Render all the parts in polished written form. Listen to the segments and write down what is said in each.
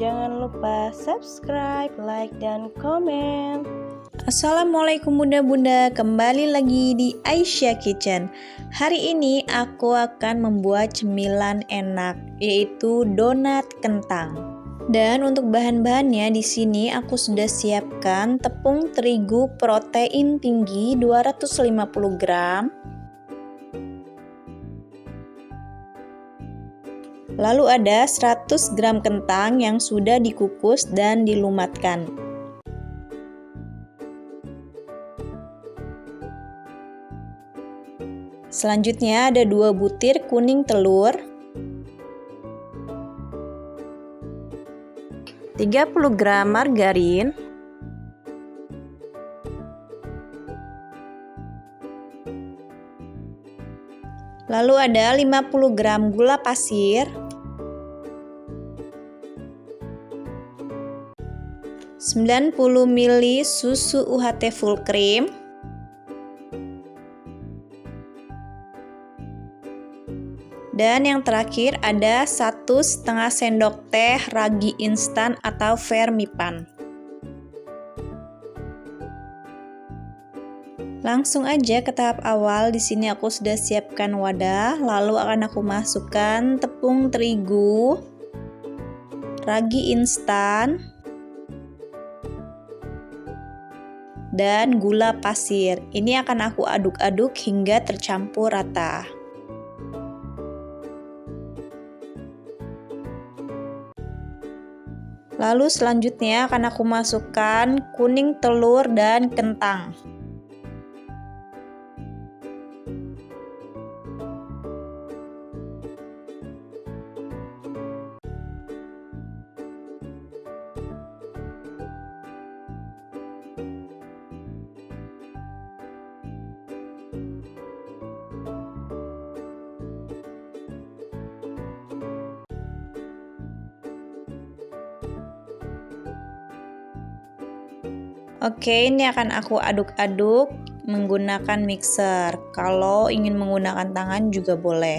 jangan lupa subscribe, like, dan komen. Assalamualaikum bunda-bunda, kembali lagi di Aisyah Kitchen. Hari ini aku akan membuat cemilan enak, yaitu donat kentang. Dan untuk bahan-bahannya di sini aku sudah siapkan tepung terigu protein tinggi 250 gram. Lalu ada 100 gram kentang yang sudah dikukus dan dilumatkan. Selanjutnya ada 2 butir kuning telur, 30 gram margarin, lalu ada 50 gram gula pasir, 90 ml susu UHT full cream, dan yang terakhir ada 1,5 sendok teh ragi instan atau vermipan. Langsung aja ke tahap awal. Di sini aku sudah siapkan wadah, lalu akan aku masukkan tepung terigu, ragi instan, dan gula pasir. Ini akan aku aduk-aduk hingga tercampur rata. Lalu selanjutnya akan aku masukkan kuning telur dan kentang. Oke, ini akan aku aduk-aduk menggunakan mixer. Kalau ingin menggunakan tangan juga boleh.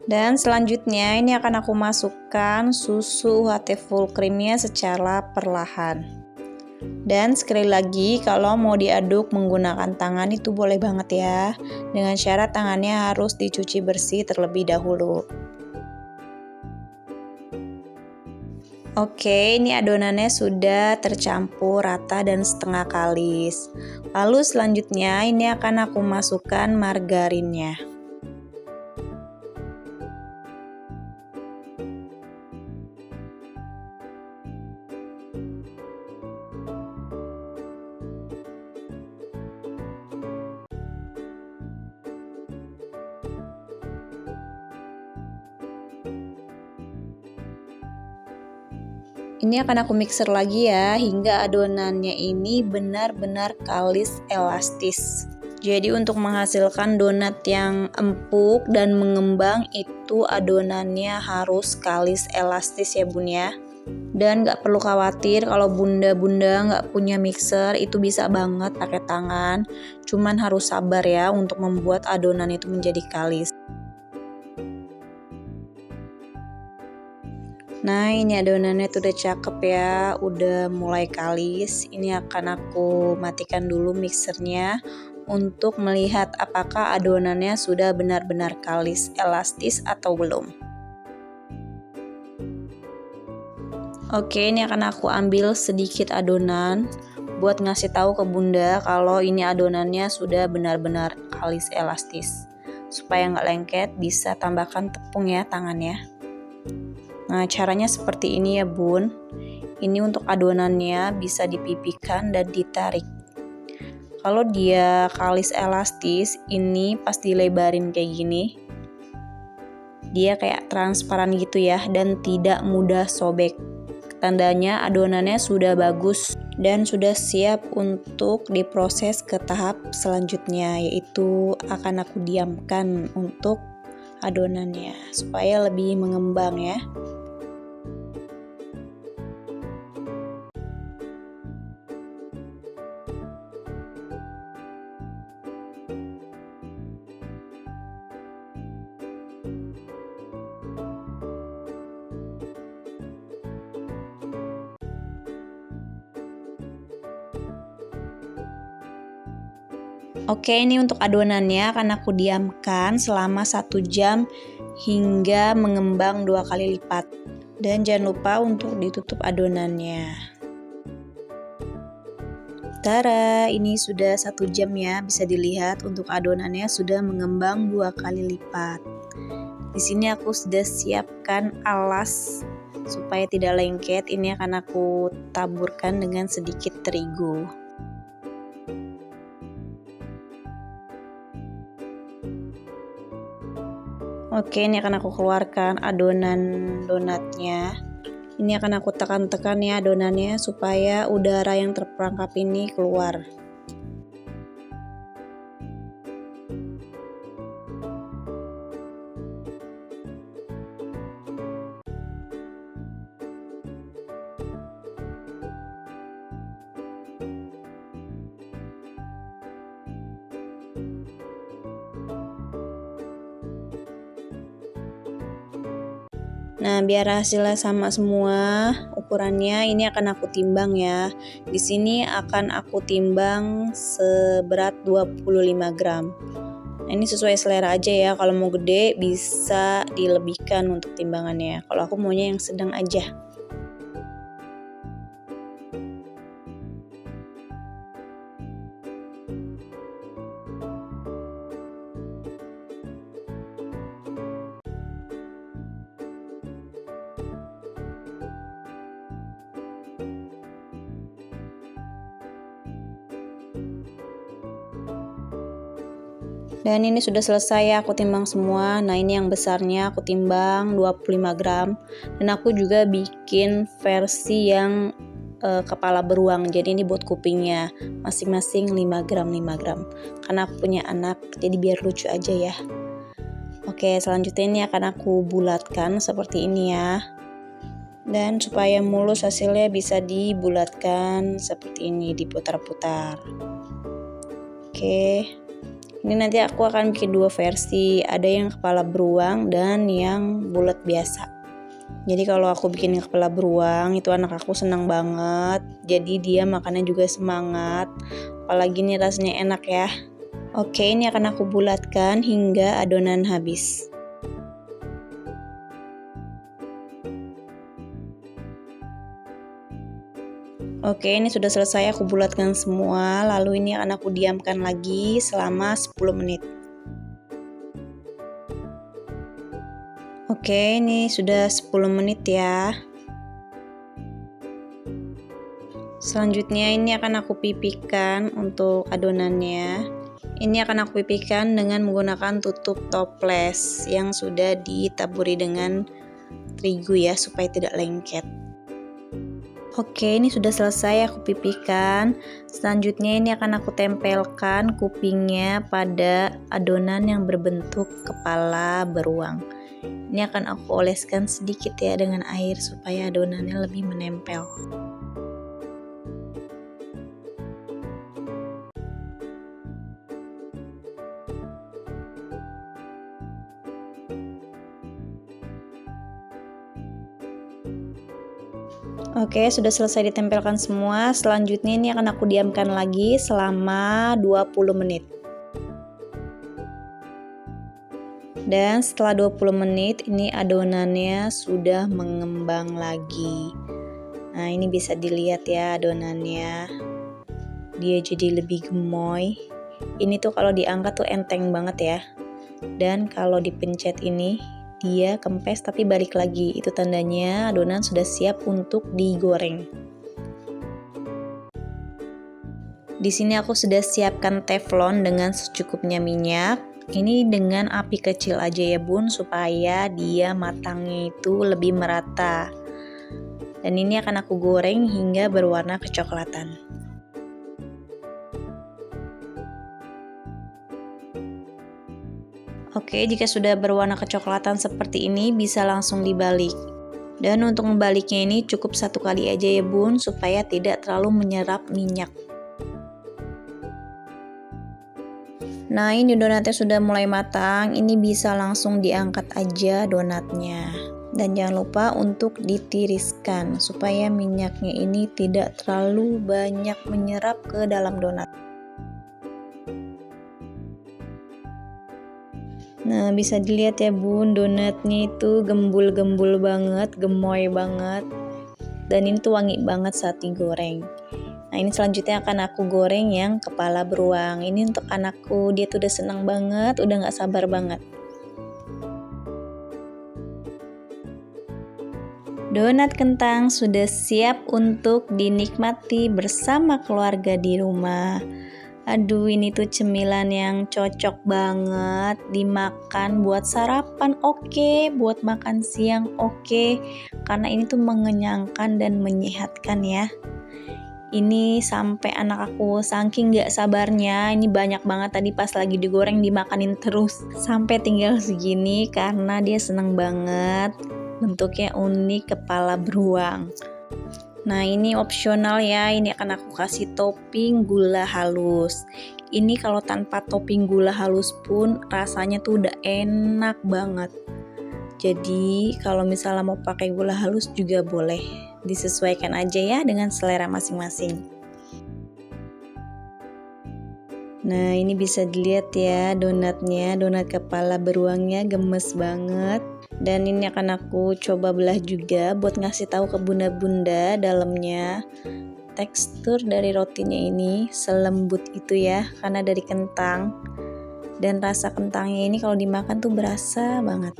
Dan selanjutnya ini akan aku masukkan susu UHT full creamnya secara perlahan. Dan sekali lagi, kalau mau diaduk menggunakan tangan itu boleh banget ya. Dengan syarat tangannya harus dicuci bersih terlebih dahulu. Oke, ini adonannya sudah tercampur rata dan setengah kalis. Lalu selanjutnya ini akan aku masukkan margarinnya. Ini akan aku mixer lagi ya, hingga adonannya ini benar-benar kalis elastis. Jadi untuk menghasilkan donat yang empuk dan mengembang itu adonannya harus kalis elastis ya bun ya. Dan gak perlu khawatir kalau bunda-bunda gak punya mixer, itu bisa banget pakai tangan. Cuman harus sabar ya untuk membuat adonan itu menjadi kalis. Nah, ini adonannya tuh udah cakep ya, udah mulai kalis. Ini akan aku matikan dulu mixernya untuk melihat apakah adonannya sudah benar-benar kalis elastis atau belum. Oke, ini akan aku ambil sedikit adonan buat ngasih tahu ke bunda kalau ini adonannya sudah benar-benar kalis elastis. Supaya nggak lengket, bisa tambahkan tepung ya tangannya. Nah, caranya seperti ini ya bun. Ini untuk adonannya bisa dipipihkan dan ditarik. Kalau dia kalis elastis, ini pas dilebarin kayak gini, dia kayak transparan gitu ya dan tidak mudah sobek. Tandanya adonannya sudah bagus dan sudah siap untuk diproses ke tahap selanjutnya, yaitu akan aku diamkan untuk adonannya supaya lebih mengembang ya. Oke, ini untuk adonannya akan aku diamkan selama 1 jam hingga mengembang 2 kali lipat. Dan jangan lupa untuk ditutup adonannya. Tara, ini sudah 1 jam ya, bisa dilihat untuk adonannya sudah mengembang 2 kali lipat. Di sini aku sudah siapkan alas supaya tidak lengket. Ini akan aku taburkan dengan sedikit terigu. Oke, ini akan aku keluarkan adonan donatnya. Ini akan aku tekan-tekan ya adonannya supaya udara yang terperangkap ini keluar. Nah, biar hasilnya sama semua ukurannya, ini akan aku timbang ya. Di sini akan aku timbang seberat 25 gram. Nah, ini sesuai selera aja ya. Kalau mau gede bisa dilebihkan untuk timbangannya. Kalau aku maunya yang sedang aja. Dan ini sudah selesai ya, aku timbang semua. Nah, ini yang besarnya aku timbang 25 gram. Dan aku juga bikin versi yang kepala beruang. Jadi ini buat kupingnya, masing-masing 5 gram 5 gram. Karena aku punya anak, jadi biar lucu aja ya. Oke, selanjutnya ini akan aku bulatkan seperti ini ya. Dan supaya mulus hasilnya bisa dibulatkan seperti ini, diputar-putar. Oke. Ini nanti aku akan bikin 2 versi, ada yang kepala beruang dan yang bulat biasa. Jadi kalau aku bikin yang kepala beruang, itu anak aku senang banget. Jadi dia makannya juga semangat. Apalagi ini rasanya enak ya. Oke, ini akan aku bulatkan hingga adonan habis. Oke, ini sudah selesai aku bulatkan semua. Lalu ini akan aku diamkan lagi selama 10 menit. Oke, ini sudah 10 menit ya. Selanjutnya ini akan aku pipihkan untuk adonannya. Ini akan aku pipihkan dengan menggunakan tutup toples yang sudah ditaburi dengan terigu ya, supaya tidak lengket. Oke, ini sudah selesai aku pipihkan. Selanjutnya ini akan aku tempelkan kupingnya pada adonan yang berbentuk kepala beruang. Ini akan aku oleskan sedikit ya dengan air supaya adonannya lebih menempel. Oke, sudah selesai ditempelkan semua. Selanjutnya ini akan aku diamkan lagi selama 20 menit. Dan setelah 20 menit ini adonannya sudah mengembang lagi. Nah, ini bisa dilihat ya adonannya. Dia jadi lebih gemoy. Ini tuh kalau diangkat tuh enteng banget ya. Dan kalau dipencet ini dia kempes tapi balik lagi. Itu tandanya adonan sudah siap untuk digoreng. Di sini aku sudah siapkan teflon dengan secukupnya minyak. Ini dengan api kecil aja ya bun, supaya dia matangnya itu lebih merata. Dan ini akan aku goreng hingga berwarna kecoklatan. Oke, jika sudah berwarna kecoklatan seperti ini bisa langsung dibalik. Dan untuk membaliknya ini cukup 1 kali aja ya bun, supaya tidak terlalu menyerap minyak. Nah, ini donatnya sudah mulai matang, ini bisa langsung diangkat aja donatnya. Dan jangan lupa untuk ditiriskan supaya minyaknya ini tidak terlalu banyak menyerap ke dalam donat. Nah, bisa dilihat ya bun, donatnya itu gembul-gembul banget, gemoy banget. Dan ini tuh wangi banget saat digoreng. Nah, ini selanjutnya akan aku goreng yang kepala beruang. Ini untuk anakku, dia tuh udah seneng banget, udah gak sabar banget. Donat kentang sudah siap untuk dinikmati bersama keluarga di rumah. Aduh, ini tuh cemilan yang cocok banget dimakan buat sarapan oke, buat makan siang oke, karena ini tuh mengenyangkan dan menyehatkan ya. Ini sampai anak aku saking gak sabarnya, ini banyak banget tadi pas lagi digoreng dimakanin terus sampai tinggal segini karena dia seneng banget. Bentuknya unik, kepala beruang. Nah, ini opsional ya, ini akan aku kasih topping gula halus. Ini kalau tanpa topping gula halus pun rasanya tuh udah enak banget. Jadi kalau misalnya mau pakai gula halus juga boleh, disesuaikan aja ya dengan selera masing-masing. Nah, ini bisa dilihat ya donatnya, donat kepala beruangnya gemes banget. Dan ini akan aku coba belah juga buat ngasih tahu ke bunda-bunda dalamnya. Tekstur dari rotinya ini selembut itu ya, karena dari kentang. Dan rasa kentangnya ini kalau dimakan tuh berasa banget.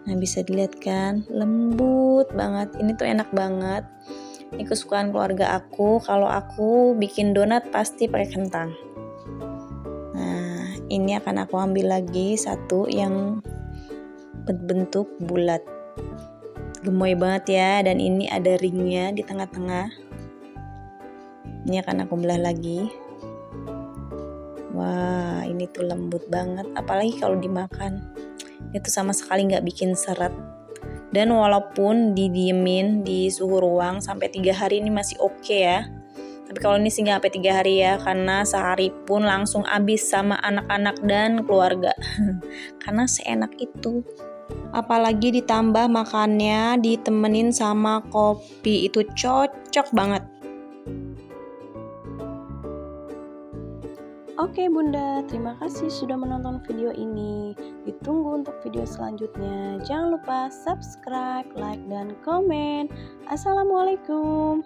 Nah, bisa dilihat kan, lembut banget. Ini tuh enak banget. Ini kesukaan keluarga aku. Kalau aku bikin donat pasti pakai kentang. Nah, ini akan aku ambil lagi satu yang bentuk bulat, gemoy banget ya, dan ini ada ringnya di tengah-tengah. Ini akan aku belah lagi. Wah, ini tuh lembut banget, apalagi kalau dimakan itu sama sekali nggak bikin seret. Dan walaupun didiemin di suhu ruang sampai 3 hari ini masih oke ya. Tapi kalau ini sih nggak sampai 3 hari ya, karena sehari pun langsung habis sama anak-anak dan keluarga. Karena seenak itu. Apalagi ditambah makannya ditemenin sama kopi, itu cocok banget. Oke bunda, terima kasih sudah menonton video ini. Ditunggu untuk video selanjutnya. Jangan lupa subscribe, like, dan komen. Assalamualaikum.